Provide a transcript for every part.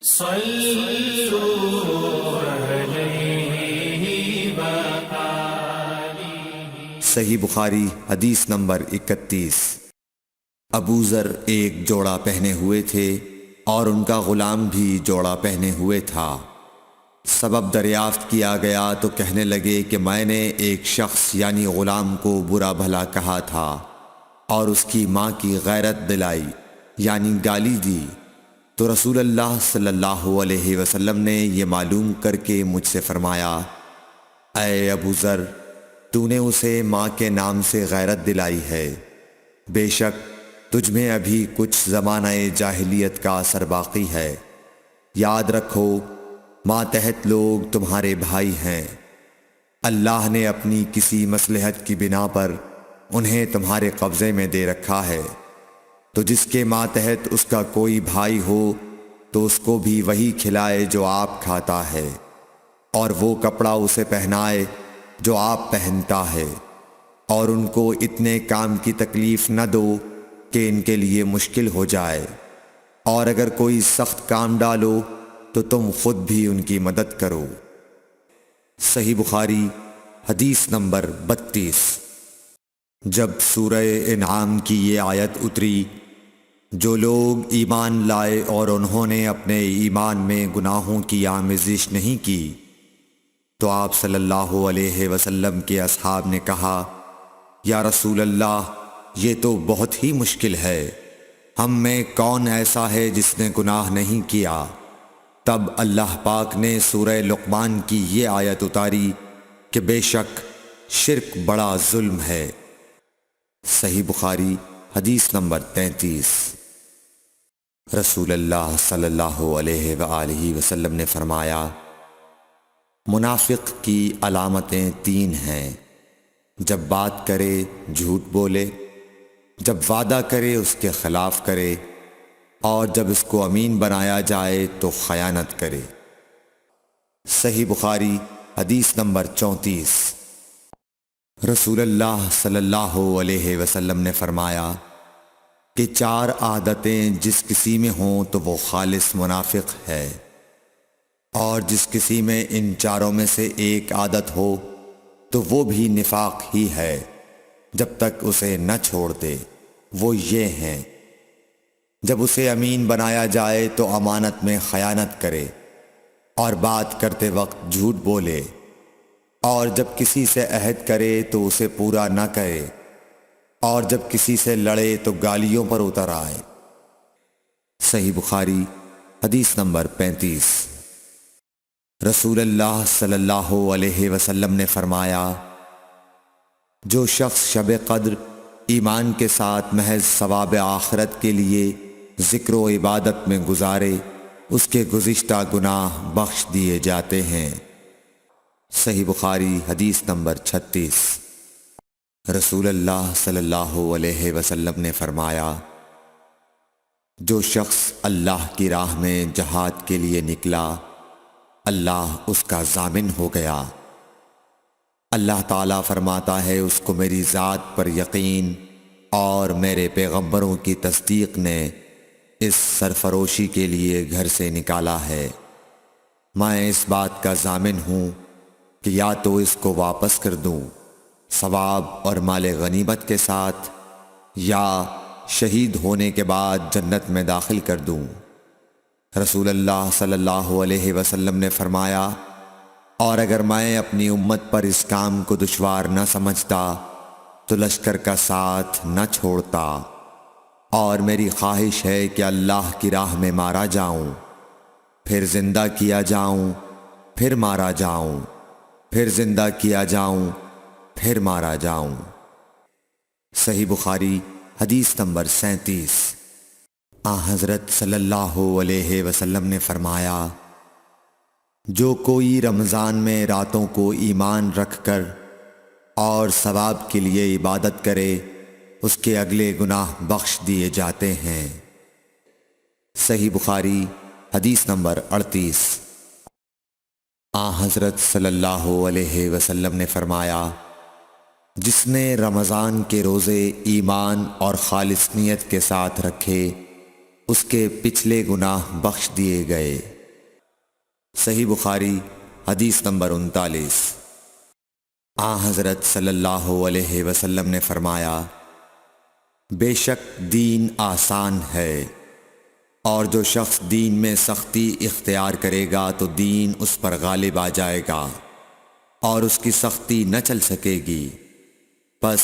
صحیح بخاری حدیث نمبر 31۔ ابو ذر ایک جوڑا پہنے ہوئے تھے اور ان کا غلام بھی جوڑا پہنے ہوئے تھا۔ سبب دریافت کیا گیا تو کہنے لگے کہ میں نے ایک شخص یعنی غلام کو برا بھلا کہا تھا اور اس کی ماں کی غیرت دلائی یعنی گالی دی، تو رسول اللہ صلی اللہ علیہ وسلم نے یہ معلوم کر کے مجھ سے فرمایا، اے ابو ذر، تو نے اسے ماں کے نام سے غیرت دلائی ہے، بے شک تجھ میں ابھی کچھ زمانہ جاہلیت کا اثر باقی ہے۔ یاد رکھو ماتحت لوگ تمہارے بھائی ہیں، اللہ نے اپنی کسی مصلحت کی بنا پر انہیں تمہارے قبضے میں دے رکھا ہے، تو جس کے ماتحت اس کا کوئی بھائی ہو تو اس کو بھی وہی کھلائے جو آپ کھاتا ہے، اور وہ کپڑا اسے پہنائے جو آپ پہنتا ہے، اور ان کو اتنے کام کی تکلیف نہ دو کہ ان کے لیے مشکل ہو جائے، اور اگر کوئی سخت کام ڈالو تو تم خود بھی ان کی مدد کرو۔ صحیح بخاری حدیث نمبر 32۔ جب سورہ انعام کی یہ آیت اتری، جو لوگ ایمان لائے اور انہوں نے اپنے ایمان میں گناہوں کی آمیزش نہیں کی، تو آپ صلی اللہ علیہ وسلم کے اصحاب نے کہا، یا رسول اللہ، یہ تو بہت ہی مشکل ہے، ہم میں کون ایسا ہے جس نے گناہ نہیں کیا؟ تب اللہ پاک نے سورہ لقمان کی یہ آیت اتاری کہ بے شک شرک بڑا ظلم ہے۔ صحیح بخاری حدیث نمبر 33۔ رسول اللہ صلی اللہ علیہ وآلہ وسلم نے فرمایا، منافق کی علامتیں 3 ہیں، جب بات کرے جھوٹ بولے، جب وعدہ کرے اس کے خلاف کرے، اور جب اس کو امین بنایا جائے تو خیانت کرے۔ صحیح بخاری حدیث نمبر 34۔ رسول اللہ صلی اللہ علیہ وسلم نے فرمایا کہ 4 عادتیں جس کسی میں ہوں تو وہ خالص منافق ہے، اور جس کسی میں ان 4 میں سے ایک عادت ہو تو وہ بھی نفاق ہی ہے جب تک اسے نہ چھوڑ دے۔ وہ یہ ہیں، جب اسے امین بنایا جائے تو امانت میں خیانت کرے، اور بات کرتے وقت جھوٹ بولے، اور جب کسی سے عہد کرے تو اسے پورا نہ کرے، اور جب کسی سے لڑے تو گالیوں پر اتر آئے۔ صحیح بخاری حدیث نمبر 35۔ رسول اللہ صلی اللہ علیہ وسلم نے فرمایا، جو شخص شب قدر ایمان کے ساتھ محض ثواب آخرت کے لیے ذکر و عبادت میں گزارے، اس کے گزشتہ گناہ بخش دیے جاتے ہیں۔ صحیح بخاری حدیث نمبر 36۔ رسول اللہ صلی اللہ علیہ وسلم نے فرمایا، جو شخص اللہ کی راہ میں جہاد کے لیے نکلا، اللہ اس کا ضامن ہو گیا۔ اللہ تعالیٰ فرماتا ہے، اس کو میری ذات پر یقین اور میرے پیغمبروں کی تصدیق نے اس سرفروشی کے لیے گھر سے نکالا ہے۔ میں اس بات کا ضامن ہوں کہ یا تو اس کو واپس کر دوں ثواب اور مال غنیمت کے ساتھ، یا شہید ہونے کے بعد جنت میں داخل کر دوں۔ رسول اللہ صلی اللہ علیہ وسلم نے فرمایا، اور اگر میں اپنی امت پر اس کام کو دشوار نہ سمجھتا تو لشکر کا ساتھ نہ چھوڑتا، اور میری خواہش ہے کہ اللہ کی راہ میں مارا جاؤں، پھر زندہ کیا جاؤں، پھر مارا جاؤں، پھر زندہ کیا جاؤں، پھر مارا جاؤں۔ صحیح بخاری حدیث نمبر 37۔ حضرت صلی اللہ علیہ وسلم نے فرمایا، جو کوئی رمضان میں راتوں کو ایمان رکھ کر اور ثواب کے لیے عبادت کرے، اس کے اگلے گناہ بخش دیے جاتے ہیں۔ صحیح بخاری حدیث نمبر 38۔ حضرت صلی اللہ علیہ وسلم نے فرمایا، جس نے رمضان کے روزے ایمان اور خالص نیت کے ساتھ رکھے، اس کے پچھلے گناہ بخش دیے گئے۔ صحیح بخاری حدیث نمبر 39۔ حضرت صلی اللہ علیہ وسلم نے فرمایا، بے شک دین آسان ہے، اور جو شخص دین میں سختی اختیار کرے گا تو دین اس پر غالب آ جائے گا اور اس کی سختی نہ چل سکے گی۔ پس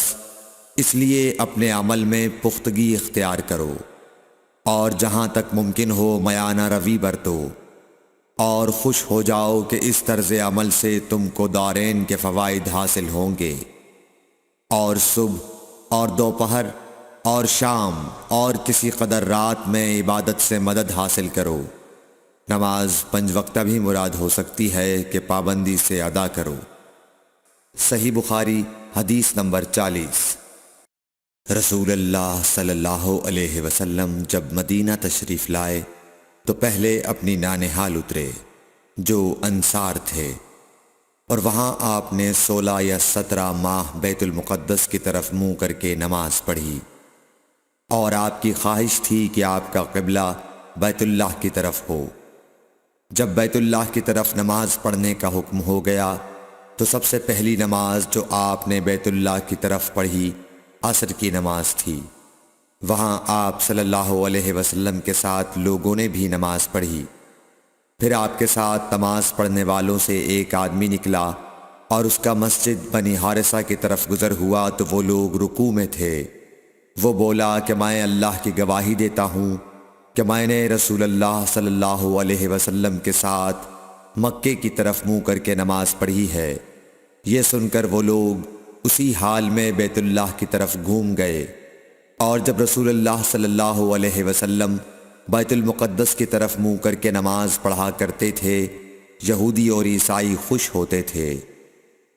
اس لیے اپنے عمل میں پختگی اختیار کرو، اور جہاں تک ممکن ہو میانہ روی برتو، اور خوش ہو جاؤ کہ اس طرز عمل سے تم کو دارین کے فوائد حاصل ہوں گے۔ اور صبح اور دوپہر اور شام اور کسی قدر رات میں عبادت سے مدد حاصل کرو۔ نماز 5 وقتہ بھی مراد ہو سکتی ہے کہ پابندی سے ادا کرو۔ صحیح بخاری حدیث نمبر 40۔ رسول اللہ صلی اللہ علیہ وسلم جب مدینہ تشریف لائے تو پہلے اپنی نانہال اترے جو انصار تھے، اور وہاں آپ نے 16 یا 17 ماہ بیت المقدس کی طرف منہ کر کے نماز پڑھی، اور آپ کی خواہش تھی کہ آپ کا قبلہ بیت اللہ کی طرف ہو۔ جب بیت اللہ کی طرف نماز پڑھنے کا حکم ہو گیا تو سب سے پہلی نماز جو آپ نے بیت اللہ کی طرف پڑھی عصر کی نماز تھی۔ وہاں آپ صلی اللہ علیہ وسلم کے ساتھ لوگوں نے بھی نماز پڑھی۔ پھر آپ کے ساتھ نماز پڑھنے والوں سے ایک آدمی نکلا اور اس کا مسجد بنی حارثہ کی طرف گزر ہوا تو وہ لوگ رکوع میں تھے۔ وہ بولا کہ میں اللہ کی گواہی دیتا ہوں کہ میں نے رسول اللہ صلی اللہ علیہ وسلم کے ساتھ مکے کی طرف منہ کر کے نماز پڑھی ہے۔ یہ سن کر وہ لوگ اسی حال میں بیت اللہ کی طرف گھوم گئے، اور جب رسول اللہ صلی اللہ علیہ وسلم بیت المقدس کی طرف منہ کر کے نماز پڑھا کرتے تھے، یہودی اور عیسائی خوش ہوتے تھے،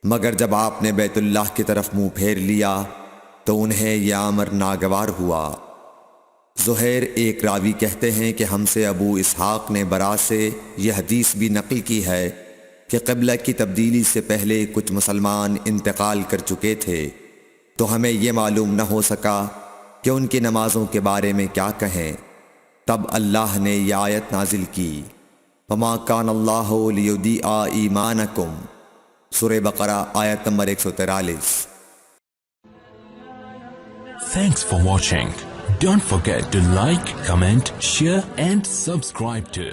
مگر جب آپ نے بیت اللہ کی طرف منہ پھیر لیا تو انہیں یہ امر ناگوار ہوا۔ زہیر ایک راوی کہتے ہیں کہ ہم سے ابو اسحاق نے برا سے یہ حدیث بھی نقل کی ہے کہ قبلہ کی تبدیلی سے پہلے کچھ مسلمان انتقال کر چکے تھے، تو ہمیں یہ معلوم نہ ہو سکا کہ ان کی نمازوں کے بارے میں کیا کہیں۔ تب اللہ نے یہ آیت نازل کی، وَمَا كَانَ اللَّهُ لِيُضِيعَ إِيمَانَكُمْ، سورہ بقرہ آیت number 143۔ Thanks for watching. Don't forget to like, comment, share and subscribe to